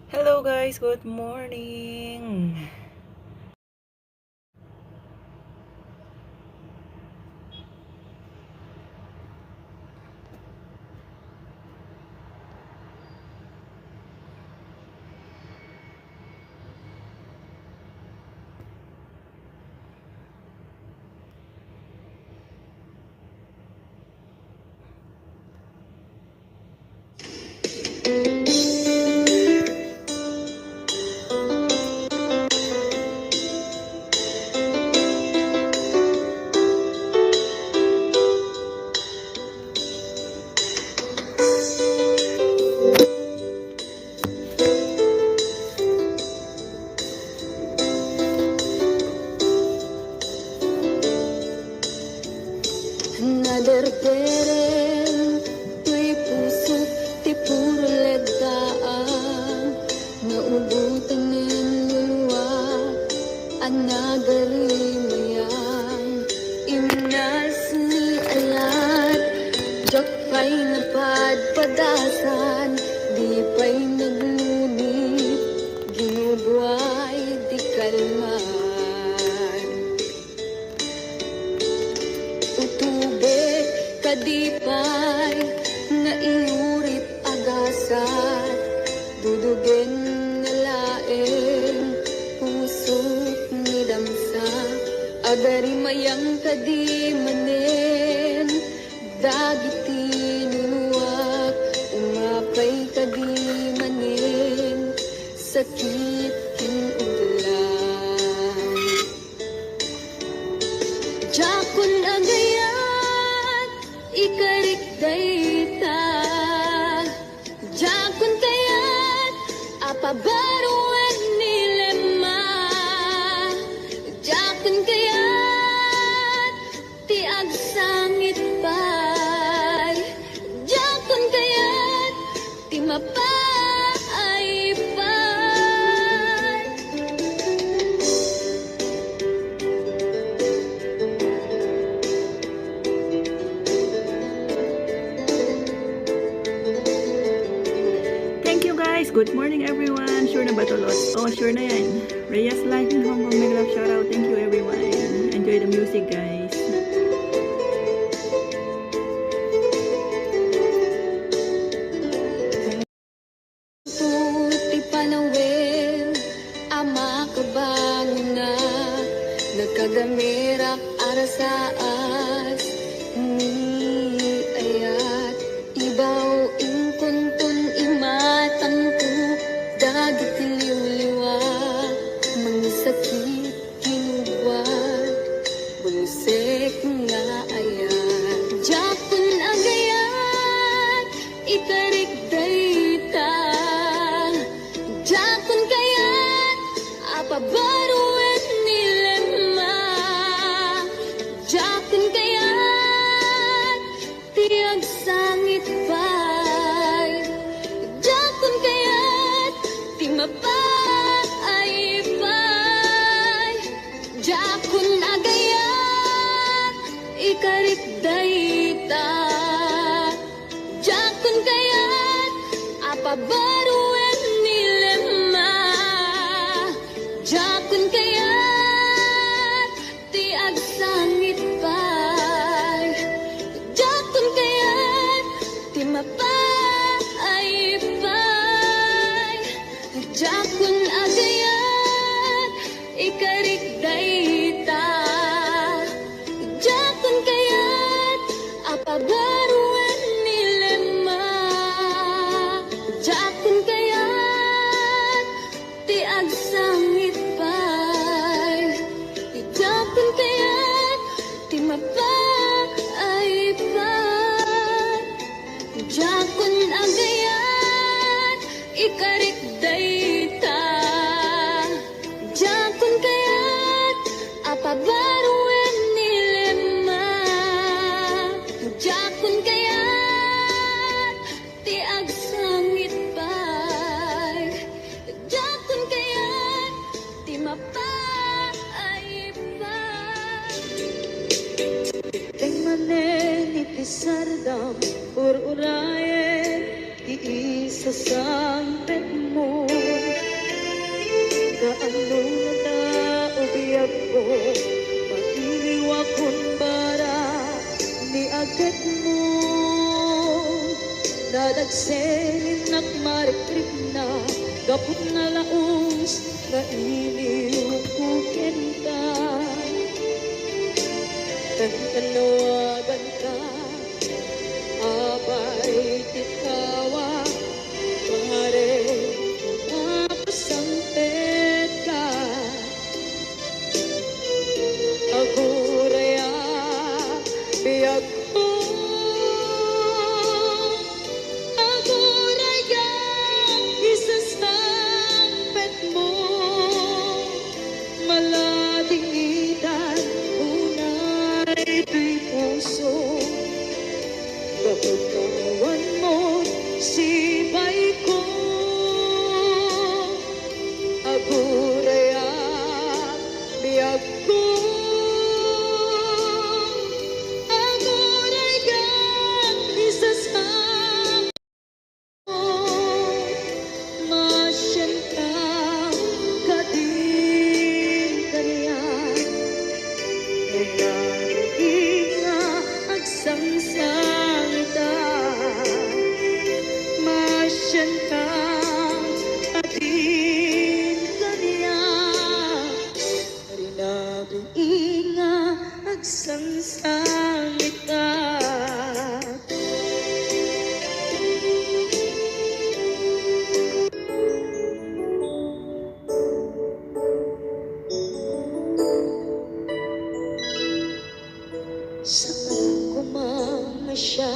Hello guys, good morning. Nadardereng tuy puso ti puro legdaan naubutan ng luluwa ang nagarimayang imnasi alat jak pa'y napadpadasan di pa'y naglunit ginubuhay di kalman utubek kadipay na iurit agasat dudugen na laeng pusok ni damsa agari mayang kadimanen dagiti nunuak umapay kadimanen sakit kinuglan jakon agayat ikarik dayta jakon kayat apabaruan nilema jakon kayat ti agsangit pay jakon kayat ti mapay pay. Thank you guys, good morning everyone. Sure na ba to, Lods? Oh, sure na yan. Reyes Live in Hong Kong, may love shoutout. Thank you everyone. Enjoy the music guys. Puti panawin ama kabangon na nagkagamirak arasaas ni ayat ibaw ingkuntun imatang ko dagit liwliwa mga sakit kinubuan bunsek nga ayat japon agayat ikarik dayta jakon kayat apabaruan nilema jakon kayat tiag sangit pay jakon kayat ti mapay pay jakon agayat ikarik dayta jakon kayat apabaruan nilema jakon kayat ti agsangit pay jakon kayat ti mapay pay jakon agayat ikarik dayta jakon kayat apabaruan nilema jakon kayat ti agsangit pay jakon kayat ti mapay pay jakon agayat ikarik dayta jakon kayat apabaruan nilema jakon kayat ti agsangit pay jakon kayat ti mapay pay. Tingmanen iti sardam ururayen iisa sang pet mo ket mo dadagsenin at marikrik na gapot na laos na iliw kukin ka tanawagan ka abay tikawa pare mapasampet ka aguraya biyag ko aguraya isasampet mo maladingitan unay tuy puso kapagkawan mo sibay ko aguraya biyag ko aguraya isasama mo masyenta kadin kaniya nagkainga agsangsangita masyenta kadin kaniya rinag-inga agsangsangita saan ko mamasya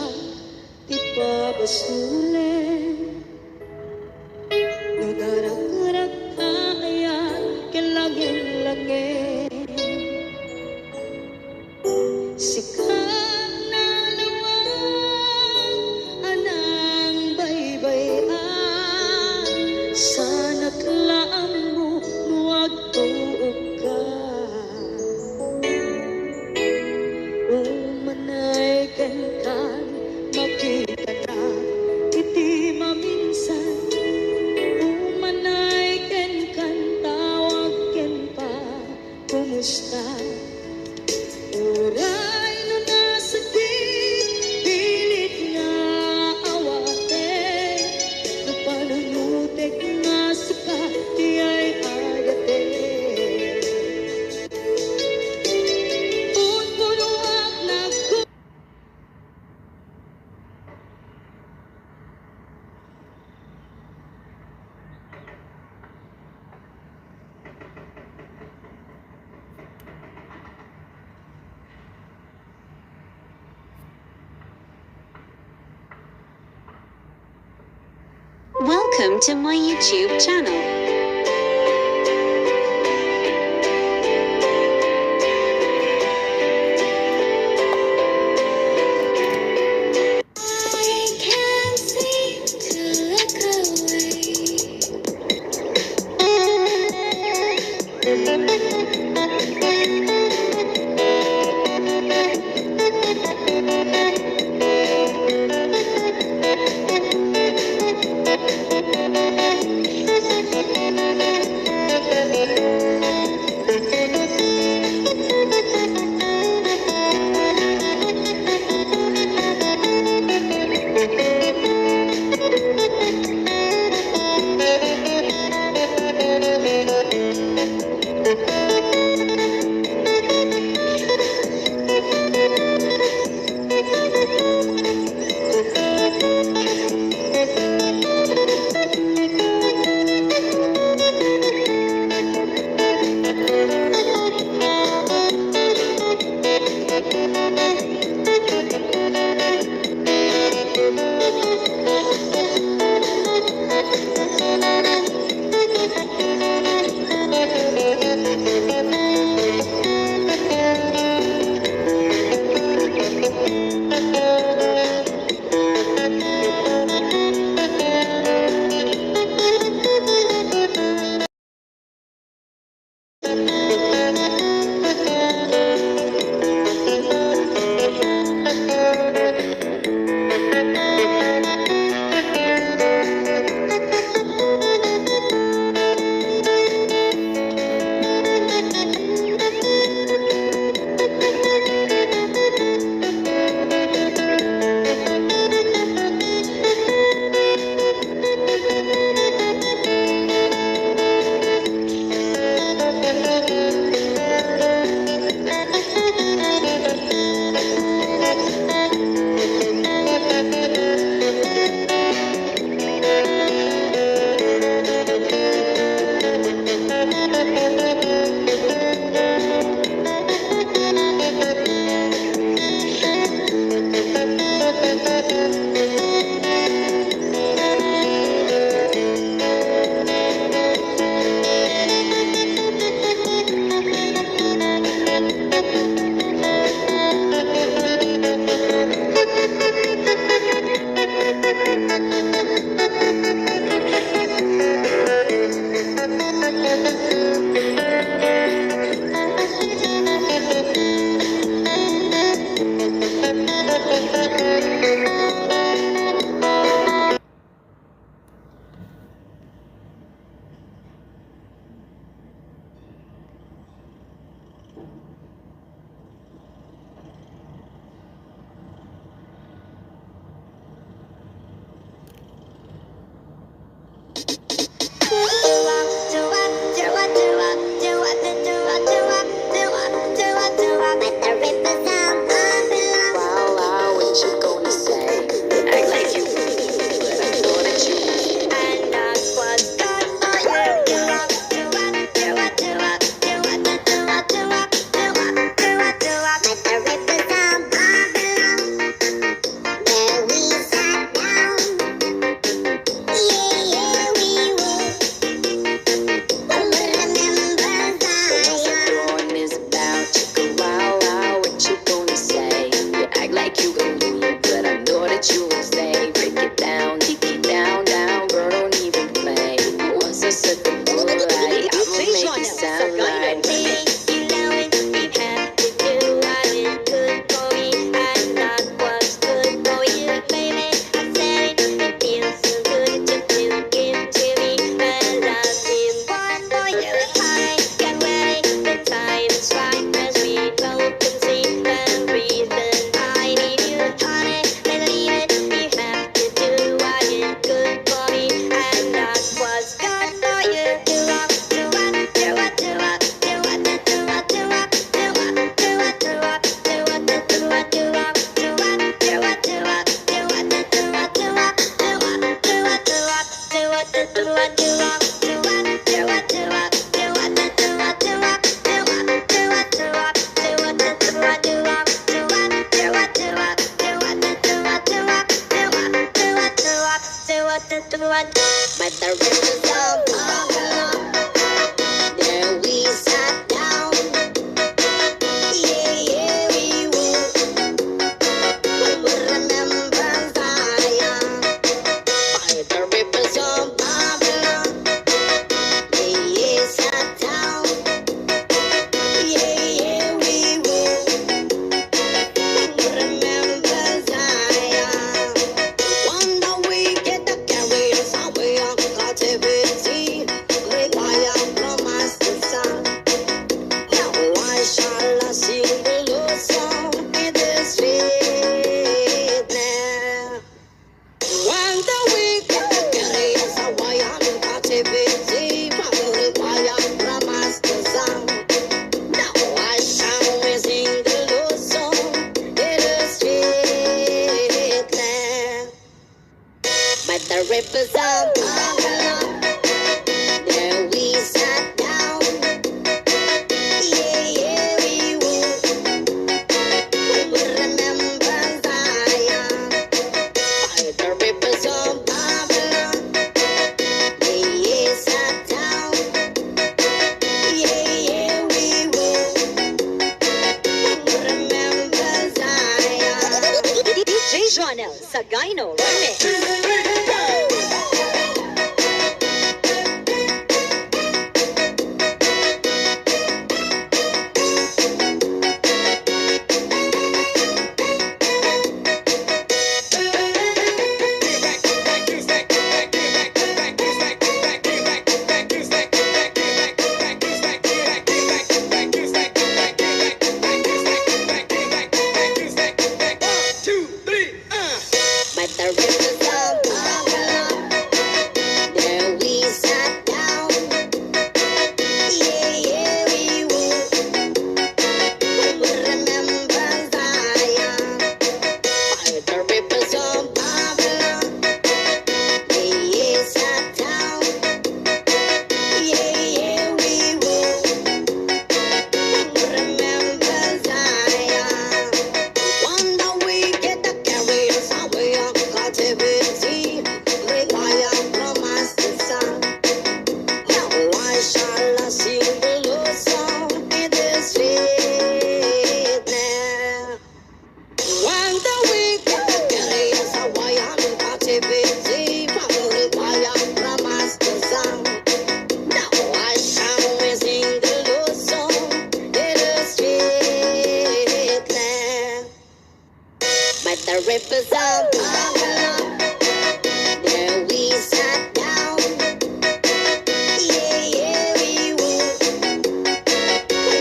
di pa basulen nagarak-garak ayan kilagin-lagin sikat na lawang anang baybayan sana't laang mo huwag tuog ka umanay kantan makita na iti maminsan umanay kan tawag ken pa kumusta uray no nasakit pilit nga awate napanunutek nga saka tiyay agate unpunuak nagku Welcome to my YouTube channel. I can't seem to look away. But the rivers of Babylon, there we sat down. Yeah, yeah, we would remember Zion. By the rivers of Babylon, yeah, yeah, sat down. Yeah, yeah, we would remember Zion. Wonder we get the carriers away on captivity. Require from us the sun. Now why shall I sing the Lord song in this street now? Wonder we get the carriers away on captivity. Require from us the sun. Now why shall we sing the Lord song in the street now? But the rivers of Babylon, there we sat down. Yeah, yeah, we would remember Zion. By the rivers of Babylon, yeah, yeah, sat down. Yeah, yeah, we would remember Zion. DJ Jonel Sagayno Remix. But the rivers of Babylon, there we sat down. Yeah, yeah, we would remember Zion. By the rivers of Babylon, yeah, yeah, sat down. Yeah, yeah, we would remember Zion. Wonder we get the carriers away on captivity. Require from us the sun. Now why shall I sing the Lord song in this street now? Wonder we get the carriers away on captivity. Require from us the sun. Now why shall we sing the Lord song in the street now? But the rivers of Babylon, there we sat down. Yeah, yeah, we would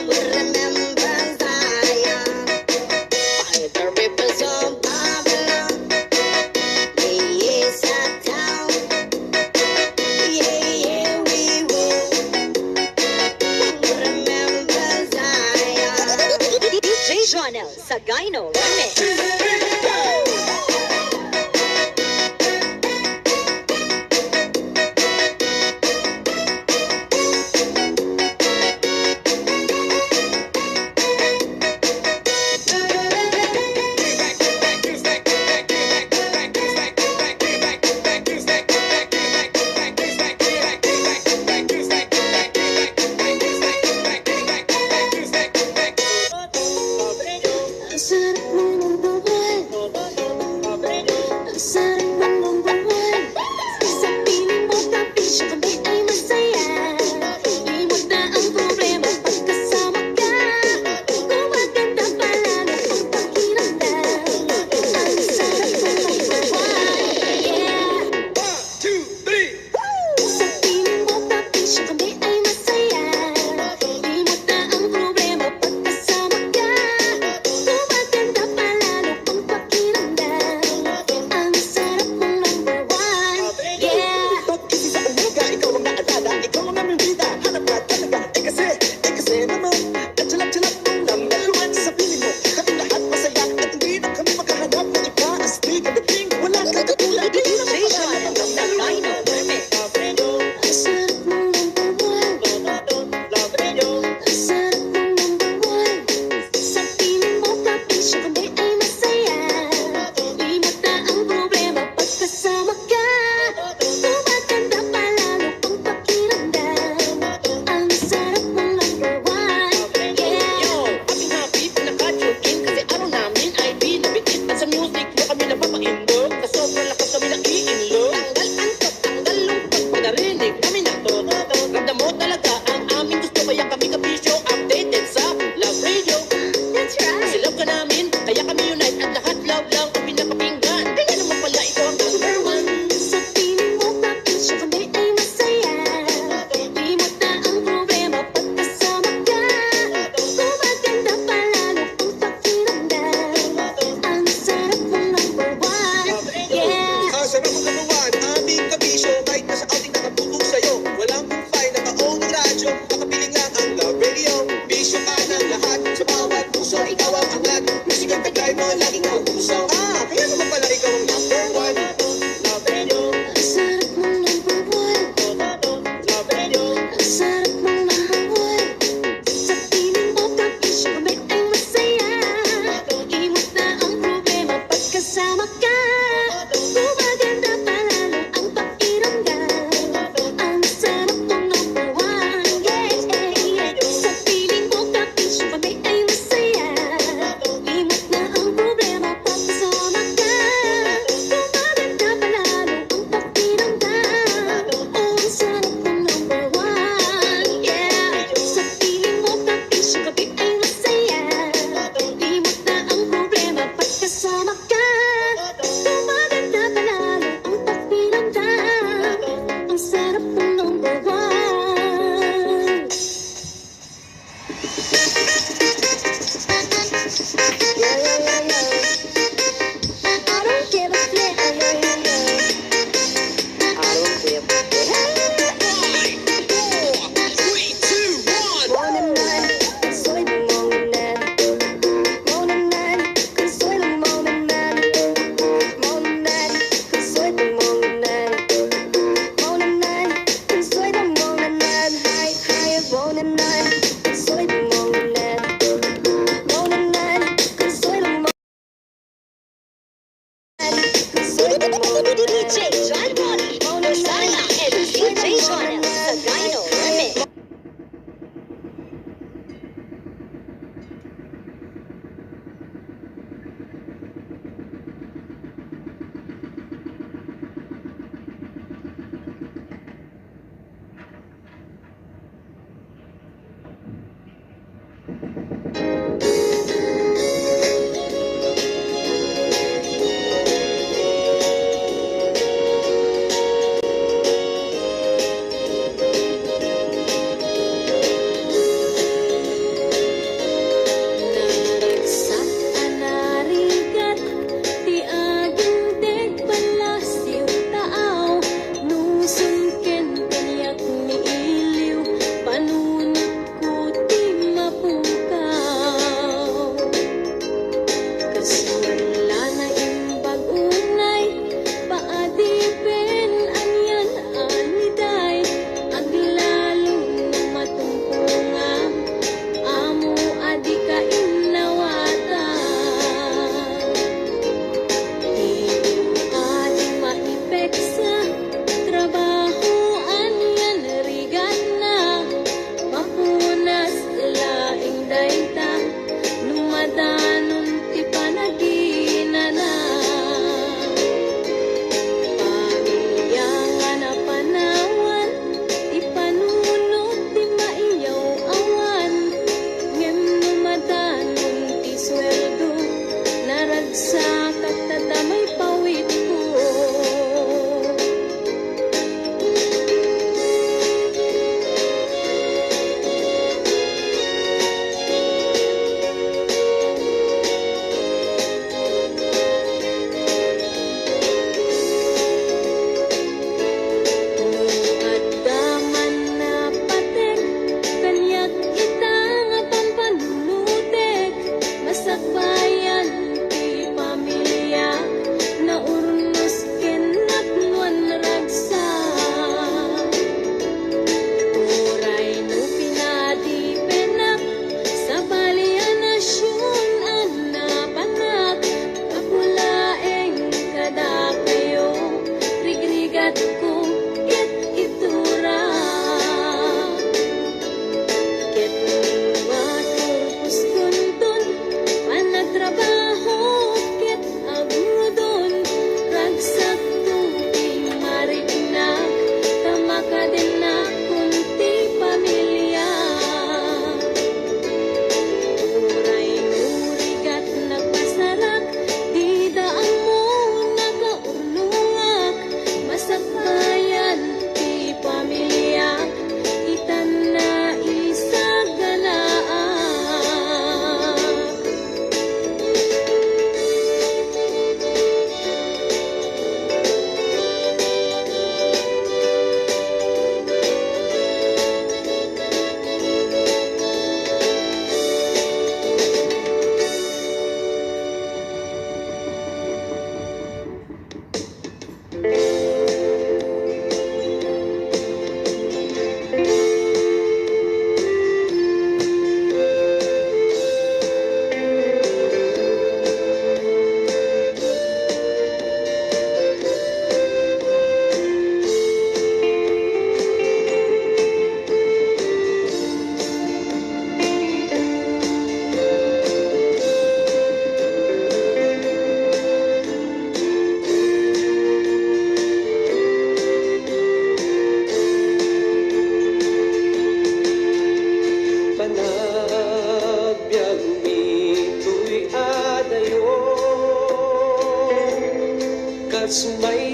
remember Zion. By the rivers of Babylon, yeah, yeah, sat down. Yeah, yeah, we would remember Zion. DJ Jonel Sagayno Remix.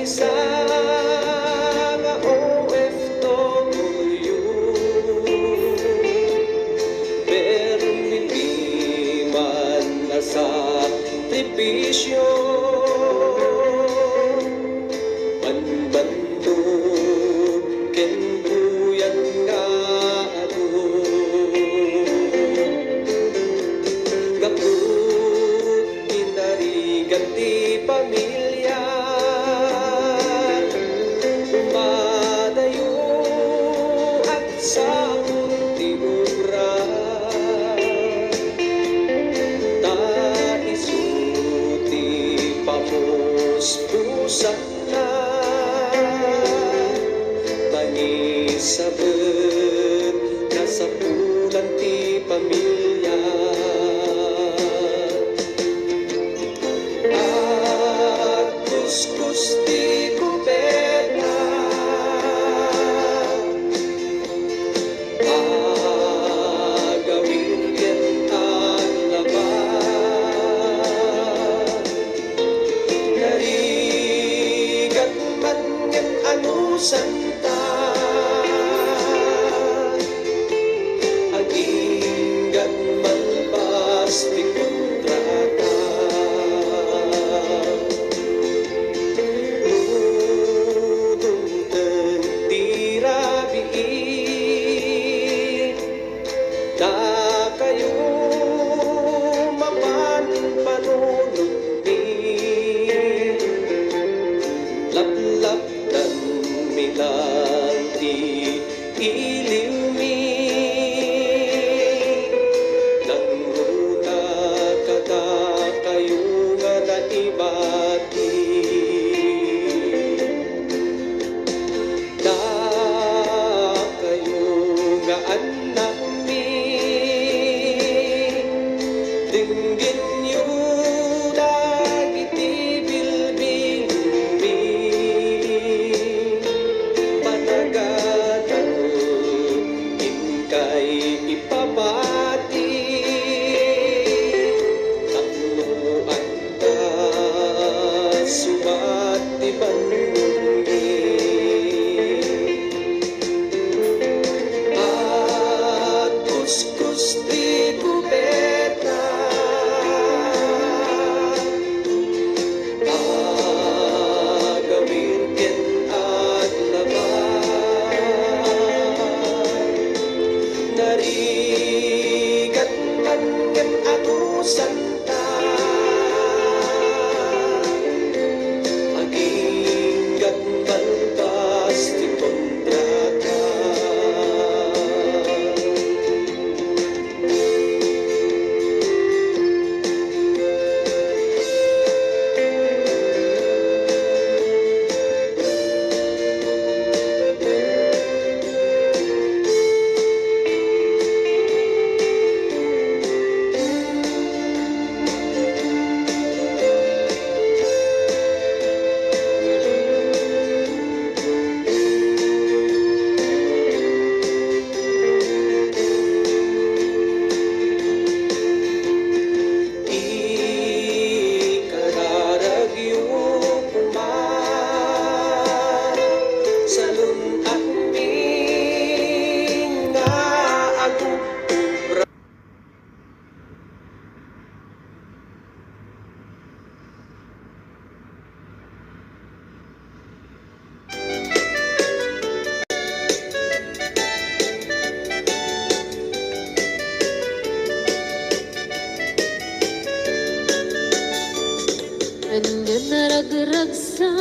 isa nga OFW, pero hindi man nasa tribisyo. Manbanto ken buyan nga ako, gapu inarigan ti pamilya, umadayo at sa munti ura, ta isuti pamuspusan na, tangi sabet kasapulan ti pamilya. At kuskus ti kubeta, agawin ken ang laban, narigat man ken anusan ta, aginggan man pasti kontrata. Udong tirabiin na kayo mapan panunod mi, laplap dan milang ti iliw mi, nanguna kata kayo nga naibati, da kayo nga anak mi, dinggin yu dagiti bilbil mi, panagatan inkay ipapati, takluan ta subat ti banungi. At kuskus ti kubeta, agawin ken at laban, narigat man ken anusan ta, aginggan man pasti kontrata. Ikararagyo kuman sa lunat mi nga ako ubra. Andyan na ragragsa,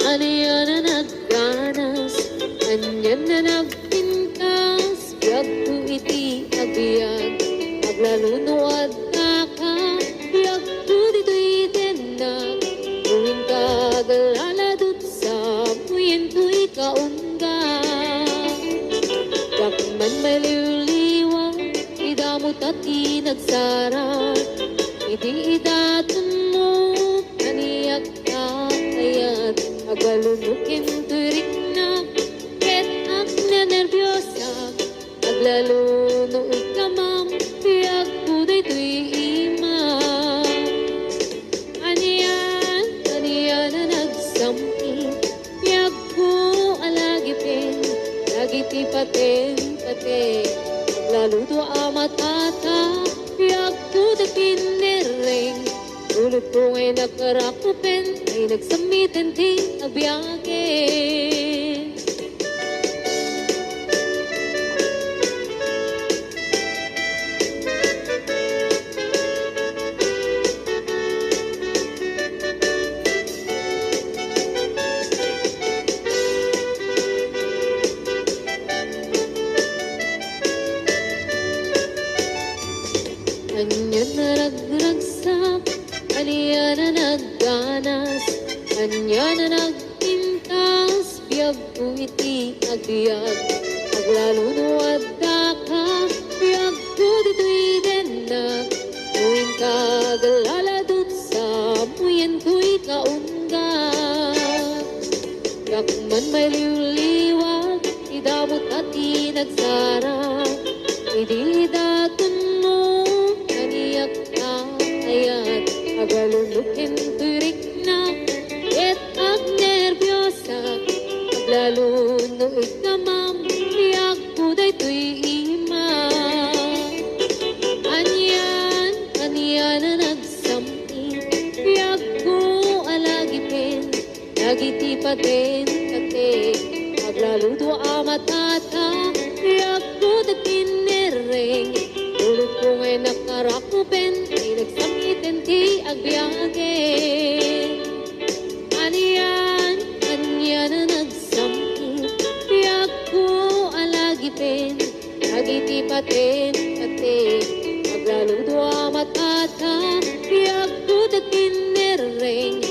aniya na nagganas, andyan na nagpintas, biyag ko iti agbiag, aglaluno at naka, biyag ko dito'y tenag, tuwing kagalalad sa puyen ko'y kaunga, kakman maliw-liwang, idamot at inagsara, iti idatun mo, kaniyak kakayat, agalunukin turik na, ket ak na nervyosa, aglaluno kamam, piyak kuday tuy ima. Aniyan na nagsampi, Agiti paten, laluto amatata, yagto da kinereng. Ulit ko ay nakarakupen, ay nagsamitin di abiyake. Anya na nagragsak, anya na nagganas, anya na nagpintas, biyag ko iti agbiag. Aglaluno at daka, biyag ko dito'y denak, muin ka aglaladot sa muyan ko'y kaunggak. Yakman may liwliwag, idamot at inagsara, idi daton mo, kaniyak ka ayat, agalulukin turik na, et ag nervyosa, aglaluno ikamam, iyak ko day tuy ima. Anyan na nagsampi, iyak ko alagipin, nagiti paten, aglaludo amatata, iyak ko da kinereng. Ulit ko ngay nakarakupen, ay nagsamitin ti agbiage. Anyan na nagsampi, iyak ko alagipin, agiti paten, aglaludo amatata, iyak ko da kinereng.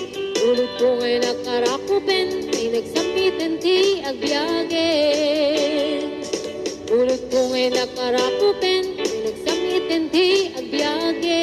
Ulit ko ngay nakarakupen, ay nagsamitin ti agbiage. Ulit ko ngay nakarakupen, ay nagsamitin ti agbiage.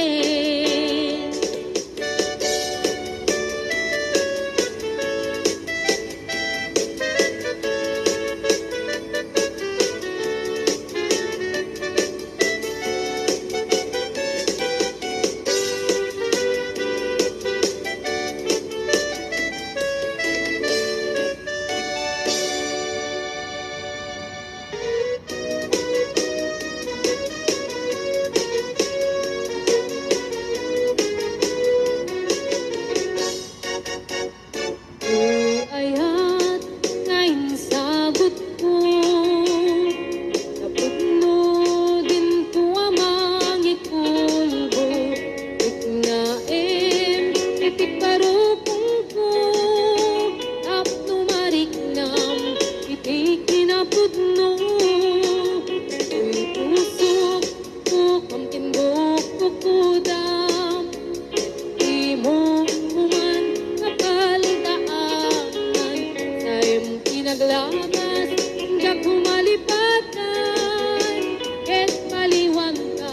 Ayat ngayon sagot ko, napudno din ko amang ikulbo, iknaem, itikarupong ko, tapno mariknam, iti kinapudno, uy pusok ko, kamtindok ko kudam, di mo man kapalidaan, sayem kinaglamas, hanggang kumalipatan, et maliwanta,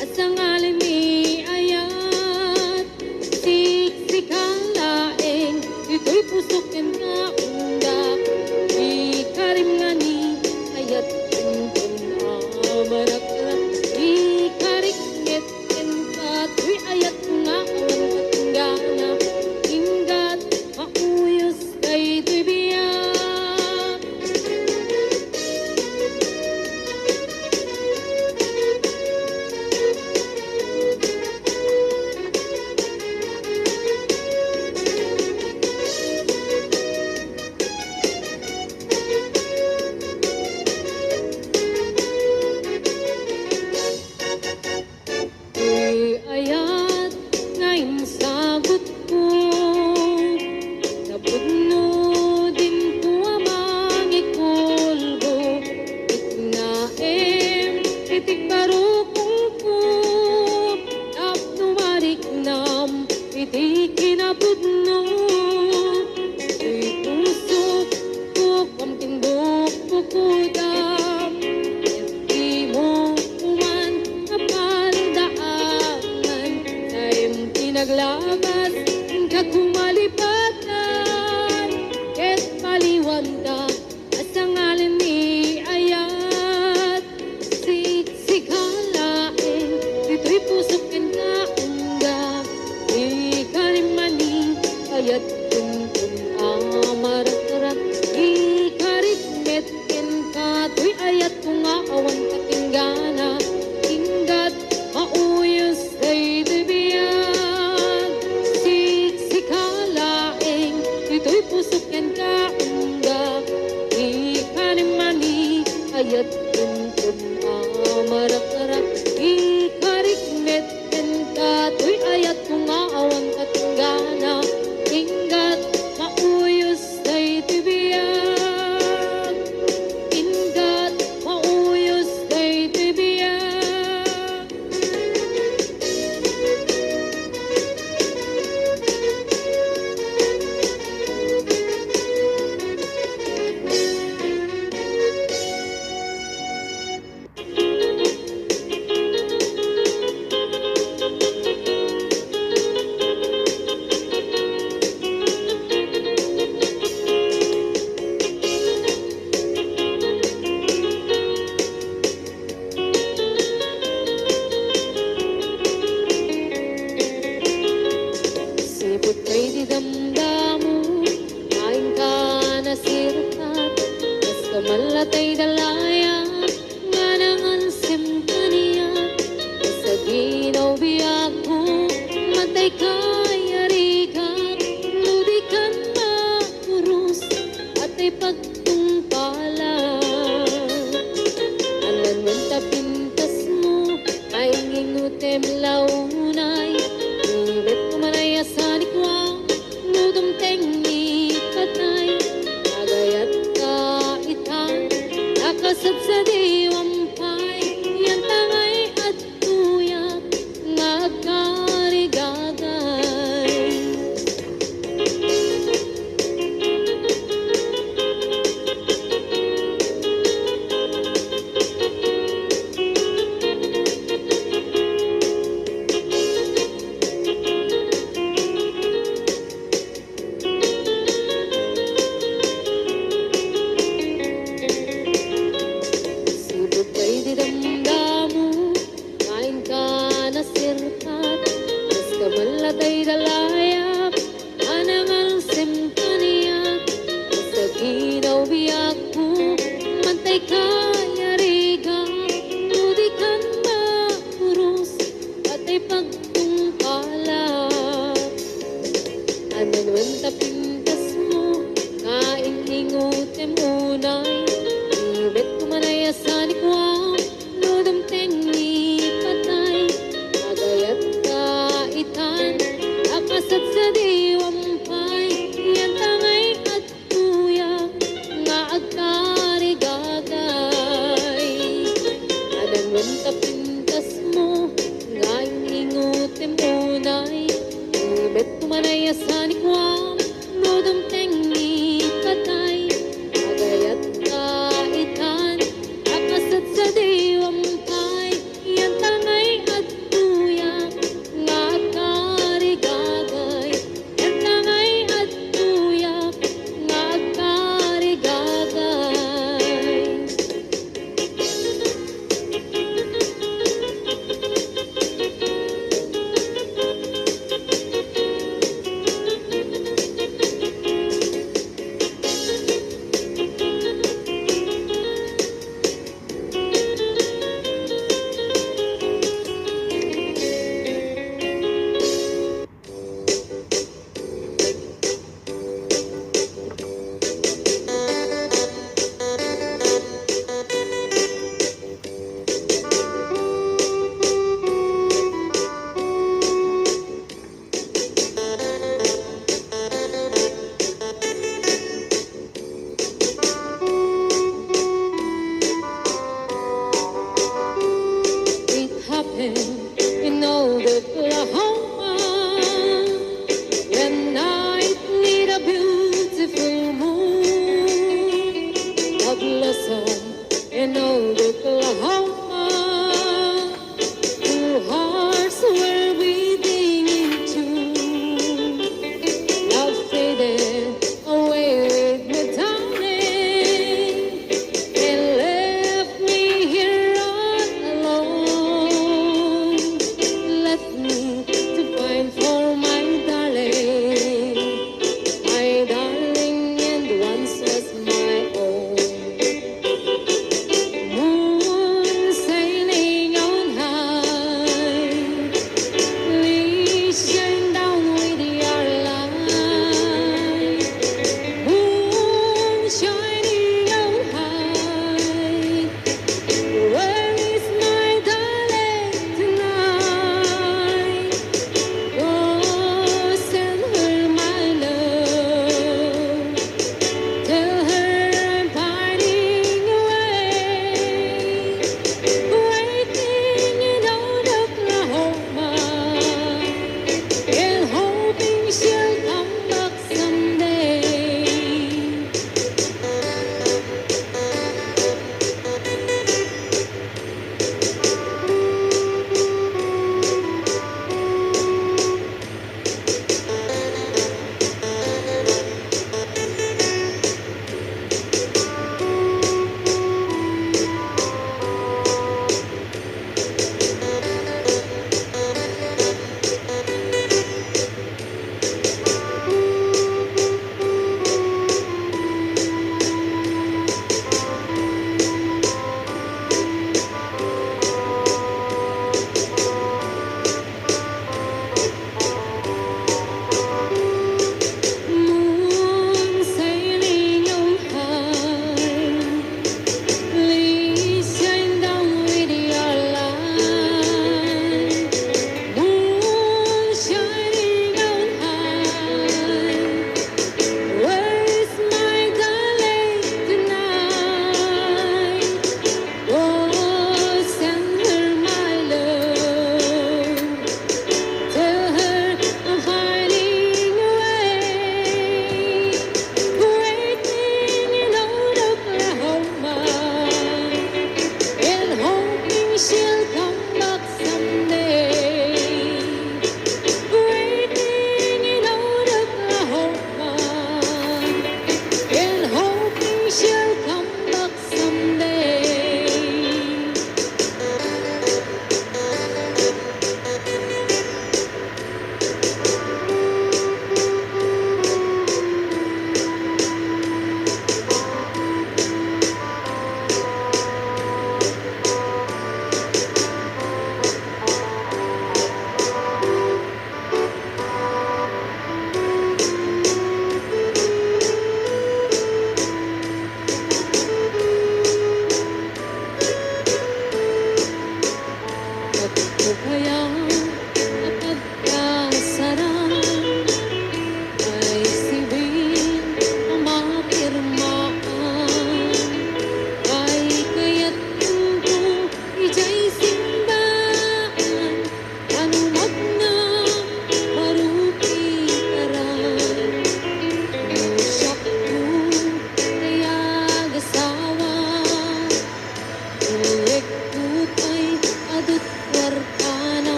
at sangalan ni ayat, siksikang laeng, ito'y pusokin ka undak, di karim nga ni ayat, tuntun amarakram, di kariknet ka, tuy ayat nga awan katunggana, ingat mauyos kay tuy biyak. Tuy ayat ngayon sagot ko, napudno din ko amang ikulbo, iknaem, itikbarukong ko, tapno mariknam, iti kinapudno, tuy pusok ko, kamtindok ko kudam, di mo uman kapaldaanan, sayem kinaglamas, hanggang kumalipatan, et maliwanta, at sangalan ni ayat, siksikalaeng, ito'y pusokin ka unggak, di karimani, ayat tuntun amarakrak, di karikmet ken ka, Susukin ka ungga Ikalimani ayat tuntun amarak-arak Ikarikmet ka tuy ayat kung aawang katunggana Ingat mauyos day tibiyag Ingat mauyos day tibiyag Sipot kay di damdamu Kain ka na sirkat Mas kamalatay dalaya Nga nangan simpaniya Sa ginaw biyak mo Matay ka yari ka Nudi ka na urus At ay pagtungpala Anan man tapintas mo Maingingutem launay Ibet kumanaya sa likwang Nudong tengi patay Agayat ka itang Nakasad sa diwampay Yan tangay at tuyak Nagkarigagay Sibot kay di damdamu Kain ka na sirkat Mas kamalatay dalayap Anangal simpaniyak Sa ginaw biyak mo Mantay ka yariga Nudi ka na urus At ay pagtungkala Ananuan tapintas mo Kain ingutem unay Ibet kumanaya sa likwang Nudong tengi patay Agayat ka itan Akasat sa diwampay Yan tangay at tuyak Nga agkarigagay Ananuan tapintas mo Ngayon ingutem unay Ibet kumanaya sa likwang Nudong tengi patay Agayat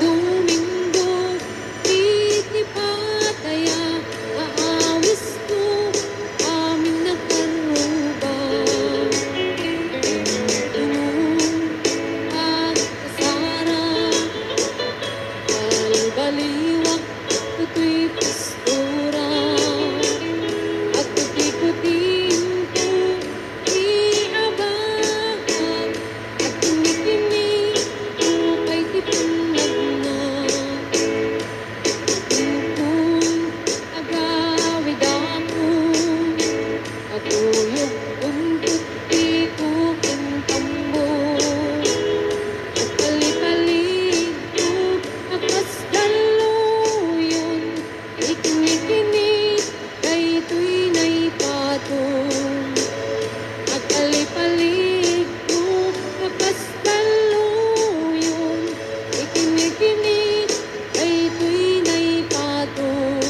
Domingo, pitipataya, aawis ko, aming nagkaruba. At kasara, baliwak, ito'y postura. At kuti-kutiin ko, iabangan. At kinikinig ko kay tipunag na. Kung agawid ako, atuyog untuk di ko kintambo. At pali-palig ko, akas daluyon. Ikinikinig, kay ito'y naipatong. At pali-palig ko, akas daluyon. Ikinikinig, kay ito'y naipatong.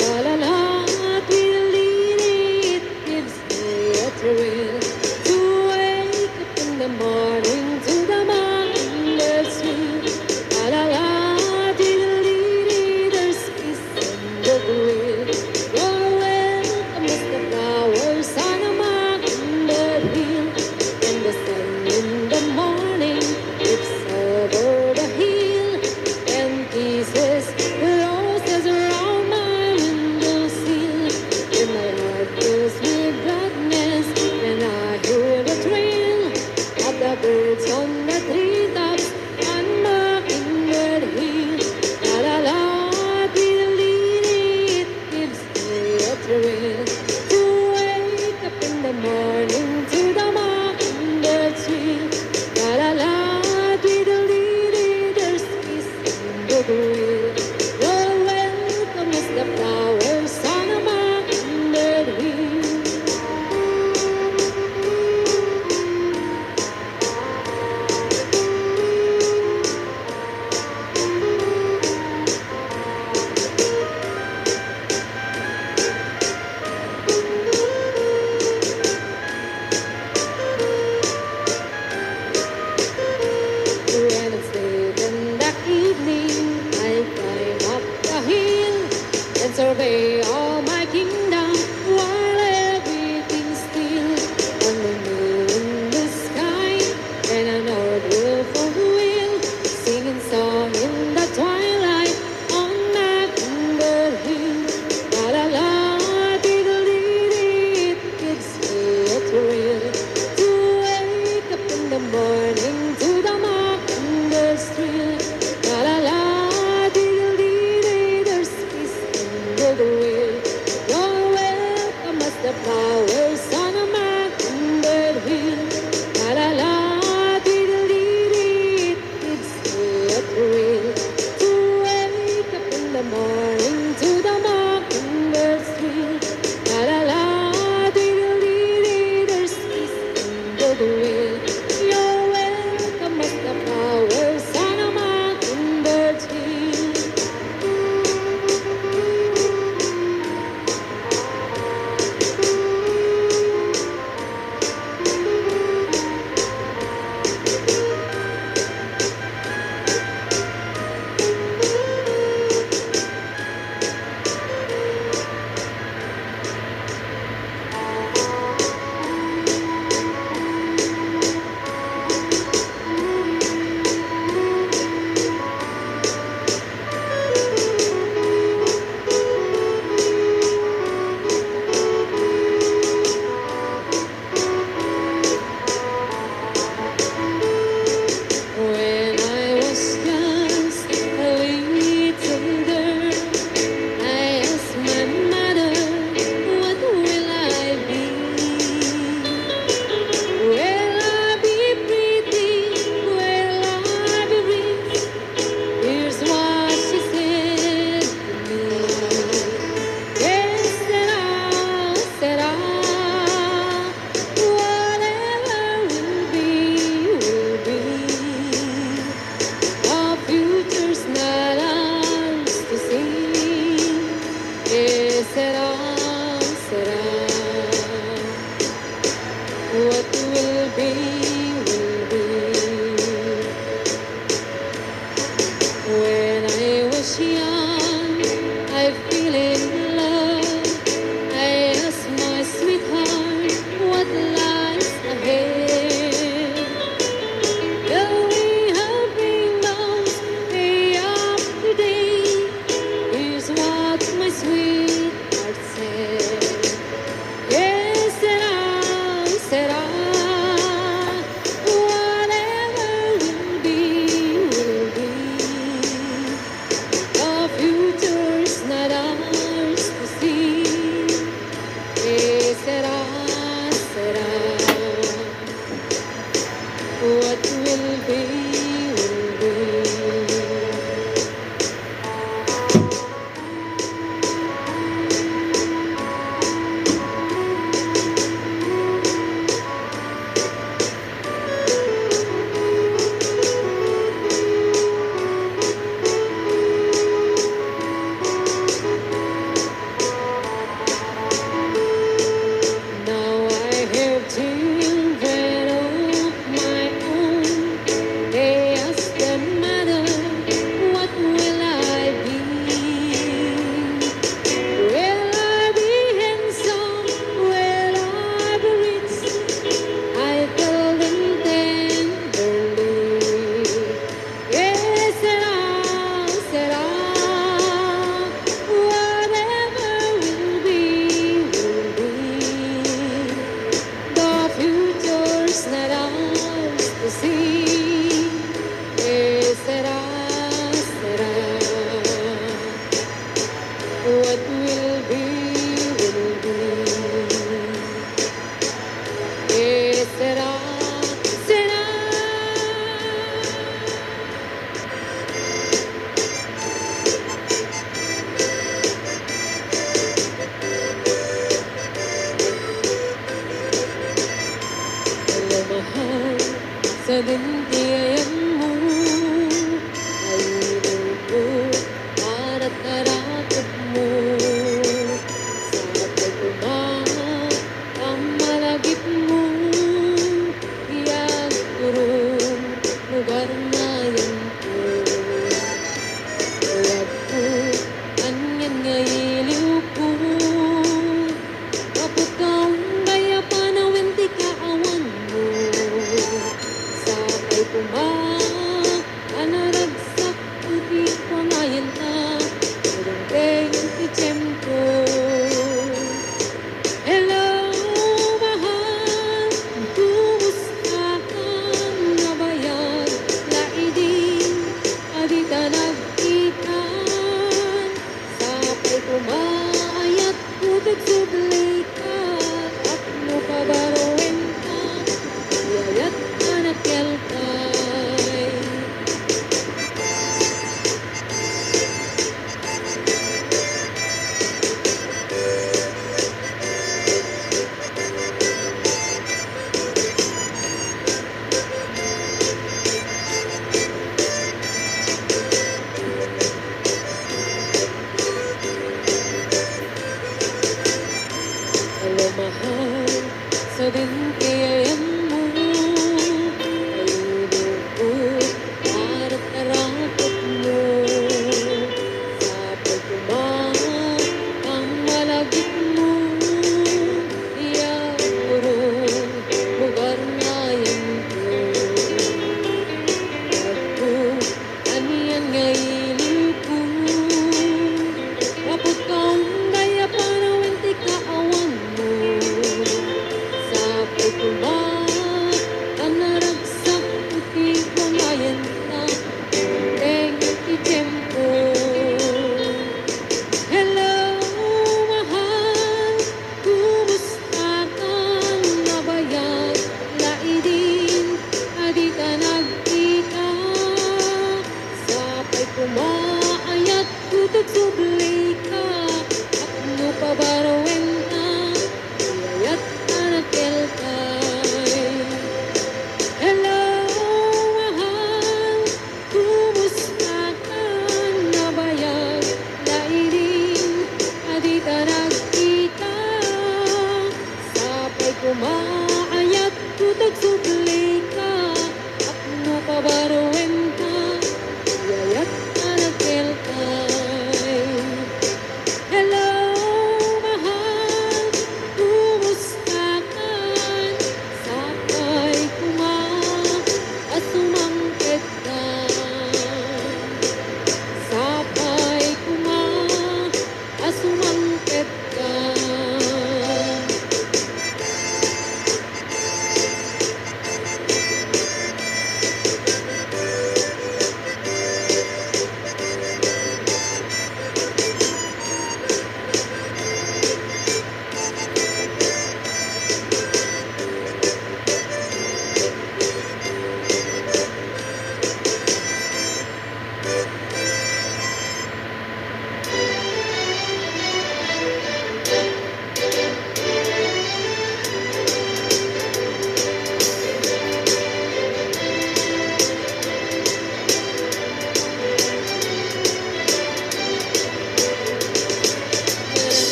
La la la, tweedledee, it gives me a thrill to wake up in the morning to the mockingbirds sing. La la la, tweedledee, there's peace in the grill. You're welcome as the flowers on a mockingbird hill. And the sun in the morning lifts over the hill and kisses roses around my windowsill. And my heart fills with gladness and I hear the thrill of the birds on the treetops on Mockingbird Hill. La la la, tweedledee, it gives me a thrill to wake up in the morning to the mockingbird sing. La la la, tweedledee, there's peace in the grill. You're welcome as the flowers on a mockingbird hill. When it's late in the evening, I climb up the hill and survey all my kingdom while everything's still. And the moon in the sky and an old wolf on the wheel, singing song in the twilight on Mockingbird Hill. La la la, tweedledee, it gives me a thrill to wake up in the morning to the mockingbird's trill. La la la, tweedledee, there's peace in the grill. You're welcome as the flowers on a mockingbird hill. La la la, tweedledee, it gives me a thrill to wake up in the morning to the mockingbird's trill. La la la, tweedledee, there's peace in the grill. You're welcome What will be, will be. Now I have children of my own. They ask their mother, what will I be? Will I be handsome? Will I be rich? I tell them tenderly. Yes, said I, whatever will be, will be. The future's not ours to see. Yes, said I, what will be, will be. Yes, said I. Alam mahal, sa dinti ay ang